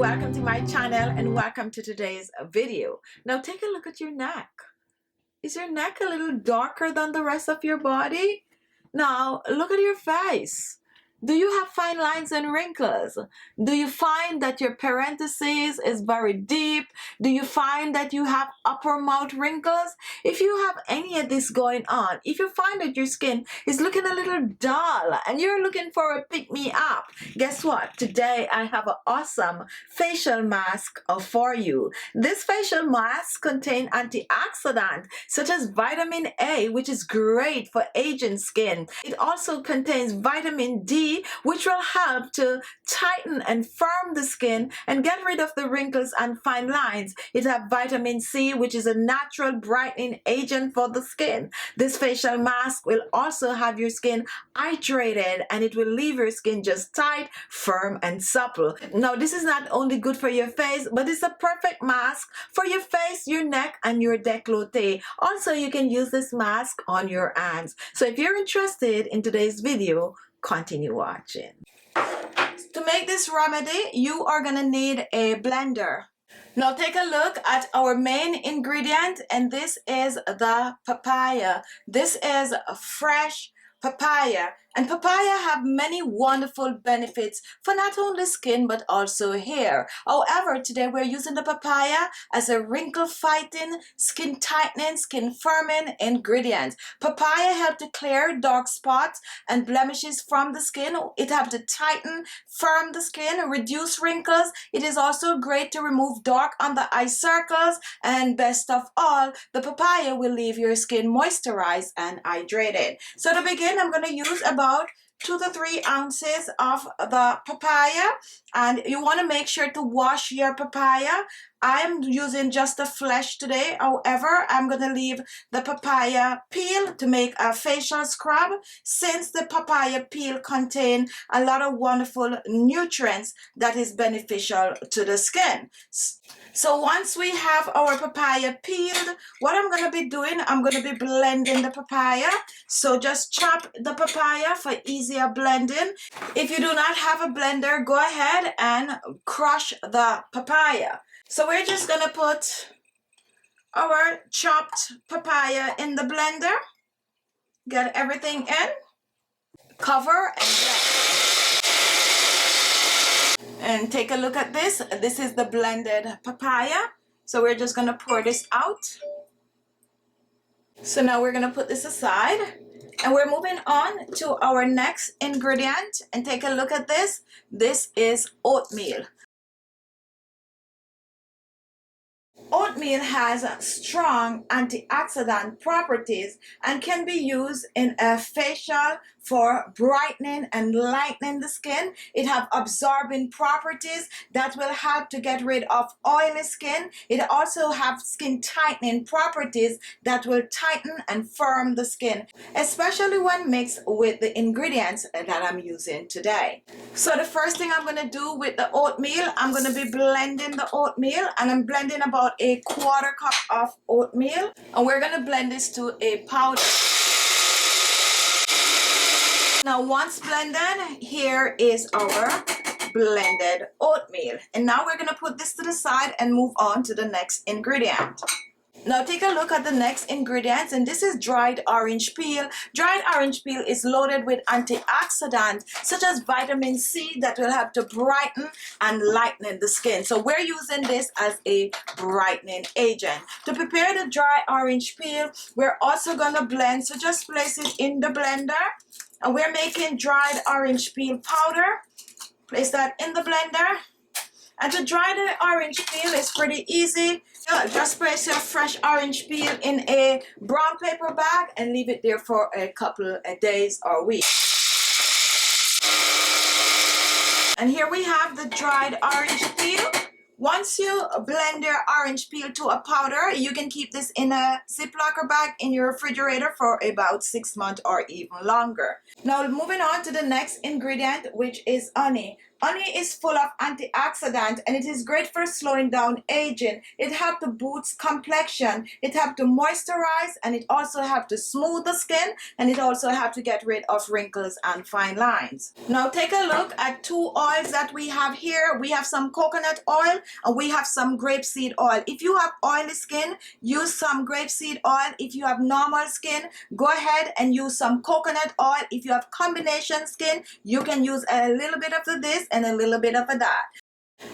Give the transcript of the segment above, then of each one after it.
welcome to my channel and welcome to today's video. Now take a look at your neck. Is your neck a little darker than the rest of your body? Now look at your face. Do you have fine lines and wrinkles? Do you find that your parentheses is very deep? Do you find that you have upper mouth wrinkles? If you have any of this going on, if you find that your skin is looking a little dull and you're looking for a pick-me-up, guess what? Today I have an awesome facial mask for you. This facial mask contains antioxidants such as vitamin A, which is great for aging skin. It also contains vitamin D, which will help to tighten and firm the skin and get rid of the wrinkles and fine lines. It has vitamin C, which is a natural brightening agent for the skin. This facial mask will also have your skin hydrated and it will leave your skin just tight, firm, and supple. Now, this is not only good for your face, but it's a perfect mask for your face, your neck, and your décolleté. Also, you can use this mask on your hands. So if you're interested in today's video, continue watching. To make this remedy, you are going to need a blender. Now take a look at our main ingredient, and this is the papaya. This is a fresh papaya, and papaya have many wonderful benefits for not only skin but also hair. However, today we're using the papaya as a wrinkle fighting, skin tightening, skin firming ingredient. Papaya help to clear dark spots and blemishes from the skin. It helps to tighten, firm the skin, reduce wrinkles. It is also great to remove dark under eye circles, and best of all, the papaya will leave your skin moisturized and hydrated. So to begin, I'm going to use about 2 to 3 ounces of the papaya, and you want to make sure to wash your papaya. I'm using just the flesh today. However, I'm going to leave the papaya peel to make a facial scrub, since the papaya peel contains a lot of wonderful nutrients that is beneficial to the skin. So once we have our papaya peeled, what I'm going to be doing, I'm going to be blending the papaya. So just chop the papaya for easier blending. If you do not have a blender, go ahead and crush the papaya. So we're just going to put our chopped papaya in the blender. Get everything in. Cover and blend. And take a look at this. This is the blended papaya. So we're just going to pour this out. So now we're going to put this aside. And we're moving on to our next ingredient. And take a look at this. This is oatmeal. Oatmeal has strong antioxidant properties and can be used in a facial for brightening and lightening the skin. It has absorbing properties that will help to get rid of oily skin. It also has skin tightening properties that will tighten and firm the skin, especially when mixed with the ingredients that I'm using today. So the first thing I'm going to do with the oatmeal, I'm going to be blending the oatmeal, and I'm blending about a 1/4 cup of oatmeal, and we're going to blend this to a powder. Now once blended, here is our blended oatmeal, and now we're going to put this to the side and move on to the next ingredient. Now take a look at the next ingredients, and this is dried orange peel. Dried orange peel is loaded with antioxidants such as vitamin C that will help to brighten and lighten the skin. So we're using this as a brightening agent. To prepare the dry orange peel, we're also going to blend. So just place it in the blender, and we're making dried orange peel powder. Place that in the blender. And to dry the orange peel is pretty easy. Just place your fresh orange peel in a brown paper bag and leave it there for a couple of days or weeks. And here we have the dried orange peel. Once you blend your orange peel to a powder, you can keep this in a Ziploc bag in your refrigerator for about 6 months or even longer. Now moving on to the next ingredient, which is honey. Honey is full of antioxidant and it is great for slowing down aging. It helps to boost complexion. It helps to moisturize, and it also helps to smooth the skin, and it also helps to get rid of wrinkles and fine lines. Now take a look at two oils that we have here. We have some coconut oil and we have some grapeseed oil. If you have oily skin, use some grapeseed oil. If you have normal skin, go ahead and use some coconut oil. If you have combination skin, you can use a little bit of this and a little bit of that.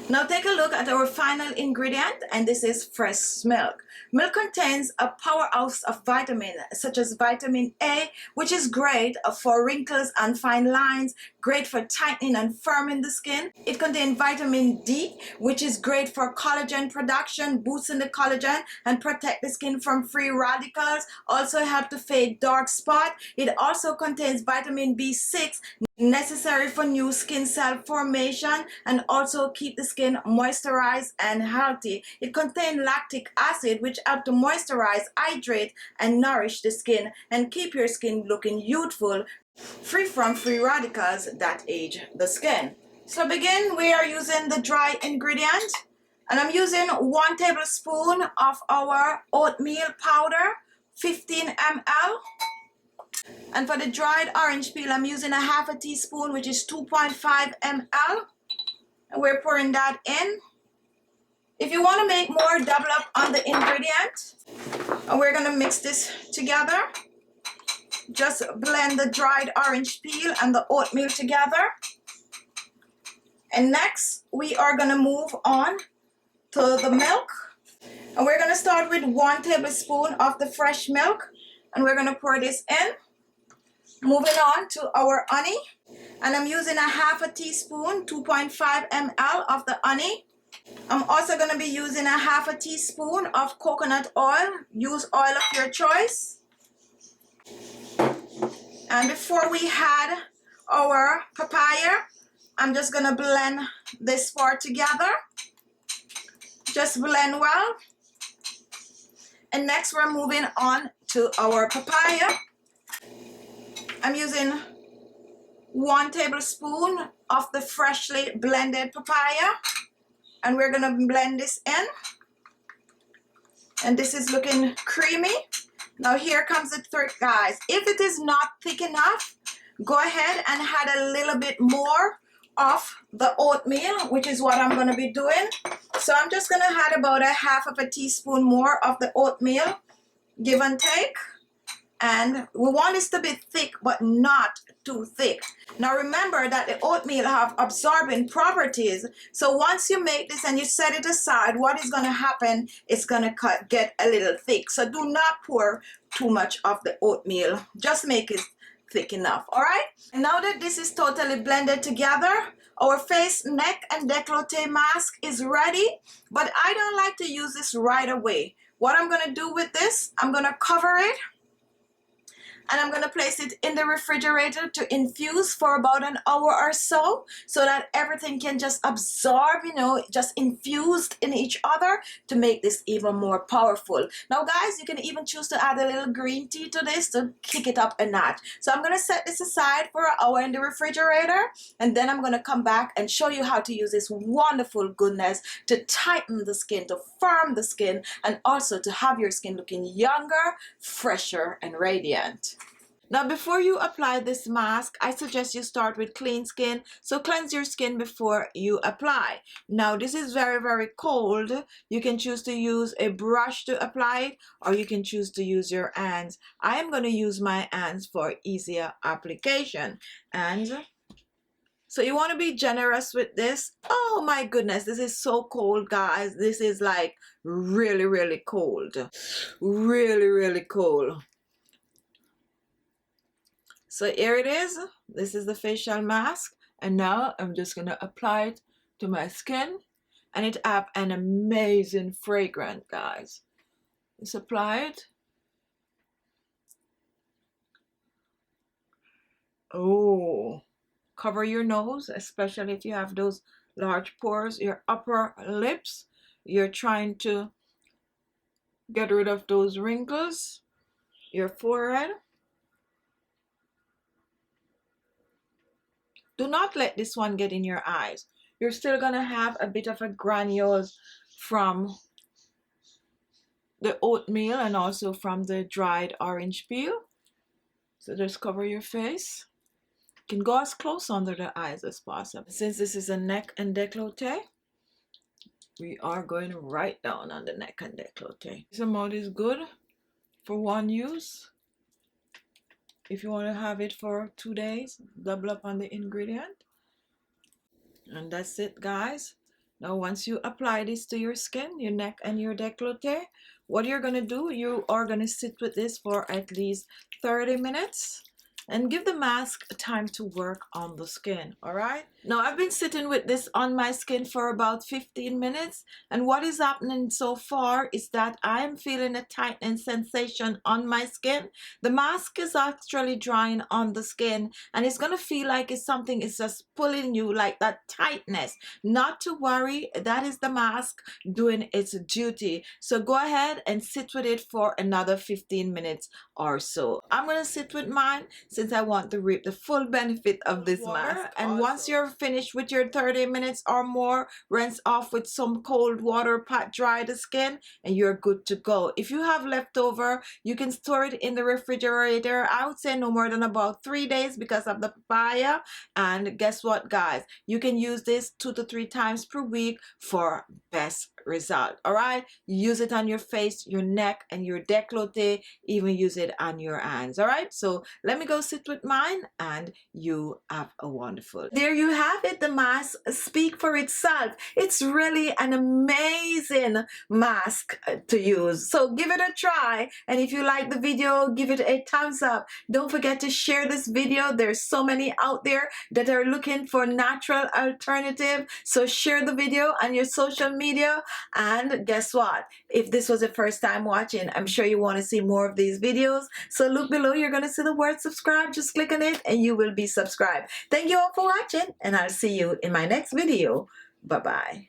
Now take a look at our final ingredient, and this is fresh milk. Milk contains a powerhouse of vitamins such as vitamin A, which is great for wrinkles and fine lines, great for tightening and firming the skin. It contains vitamin D, which is great for collagen production, boosting the collagen and protect the skin from free radicals, also help to fade dark spot. It also contains vitamin B6, necessary for new skin cell formation, and also keep the skin moisturized and healthy. It contains lactic acid, which helps to moisturize, hydrate, and nourish the skin and keep your skin looking youthful, free from free radicals that age the skin. So begin, we are using the dry ingredient, and I'm using 1 tablespoon of our oatmeal powder, 15 ml. And for the dried orange peel, I'm using a half a teaspoon, which is 2.5 ml. And we're pouring that in. If you want to make more, double up on the ingredient. And we're going to mix this together. Just blend the dried orange peel and the oatmeal together. And next, we are going to move on to the milk. And we're going to start with 1 tablespoon of the fresh milk. And we're going to pour this in. Moving on to our honey, and I'm using a half a teaspoon, 2.5 ml of the honey. I'm also going to be using a half a teaspoon of coconut oil. Use oil of your choice. And before we add our papaya, I'm just going to blend this part together. Just blend well. And next we're moving on to our papaya. I'm using 1 tablespoon of the freshly blended papaya, and we're going to blend this in. And this is looking creamy. Now here comes the trick, guys. If it is not thick enough, go ahead and add a little bit more of the oatmeal, which is what I'm going to be doing. So I'm just going to add about a half of a teaspoon more of the oatmeal, give and take. And we want this to be thick, but not too thick. Now remember that the oatmeal have absorbing properties. So once you make this and you set it aside, what is going to happen? It's going to get a little thick. So do not pour too much of the oatmeal. Just make it thick enough. All right. And now that this is totally blended together, our face, neck, and décolleté mask is ready. But I don't like to use this right away. What I'm going to do with this, I'm going to cover it. And I'm going to place it in the refrigerator to infuse for about an hour or so that everything can just absorb, you know, just infused in each other to make this even more powerful. Now, guys, you can even choose to add a little green tea to this to kick it up a notch. So I'm going to set this aside for an hour in the refrigerator, and then I'm going to come back and show you how to use this wonderful goodness to tighten the skin, to firm the skin, and also to have your skin looking younger, fresher, and radiant. Now, before you apply this mask, I suggest you start with clean skin. So cleanse your skin before you apply. Now, this is very, very cold. You can choose to use a brush to apply it, or you can choose to use your hands. I am going to use my hands for easier application. And so you want to be generous with this. Oh my goodness, this is so cold, guys. This is like really, really cold. Really, really cold. So here it is. This is the facial mask. And now I'm just going to apply it to my skin. And it have an amazing fragrance, guys. Just apply it. Oh, cover your nose, especially if you have those large pores. Your upper lips, you're trying to get rid of those wrinkles. Your forehead. Do not let this one get in your eyes. You're still gonna have a bit of a granules from the oatmeal and also from the dried orange peel. So just cover your face. You can go as close under the eyes as possible. Since this is a neck and décolleté, we are going right down on the neck and décolleté. This amount is good for one use. If you want to have it for 2 days, double up on the ingredient. And that's it, guys. Now once you apply this to your skin, your neck and your décolleté, what you're going to do, you are going to sit with this for at least 30 minutes and give the mask time to work on the skin. All right, now I've been sitting with this on my skin for about 15 minutes, and what is happening so far is that I am feeling a tightening sensation on my skin. The mask is actually drying on the skin, and it's gonna feel like it's something is just pulling you, like that tightness. Not to worry, that is the mask doing its duty. So go ahead and sit with it for another 15 minutes or so. I'm gonna sit with mine since I want to reap the full benefit of this mask. And once you're finished with your 30 minutes or more, rinse off with some cold water, pat dry the skin, and you're good to go. If you have leftover, you can store it in the refrigerator. I would say no more than about 3 days because of the papaya. And guess what, guys? You can use this 2 to 3 times per week for best result. All right, use it on your face, your neck, and your décolleté. Even use it on your hands. All right, so let me go sit with mine, and you have a wonderful. There you have it. The mask speak for itself. It's really an amazing mask to use. So give it a try, and if you like the video, give it a thumbs up. Don't forget to share this video. There's so many out there that are looking for natural alternative. So share the video on your social media. And guess what? If this was the first time watching, I'm sure you want to see more of these videos. So look below, you're going to see the word subscribe. Just click on it and you will be subscribed. Thank you all for watching, and I'll see you in my next video. Bye-bye.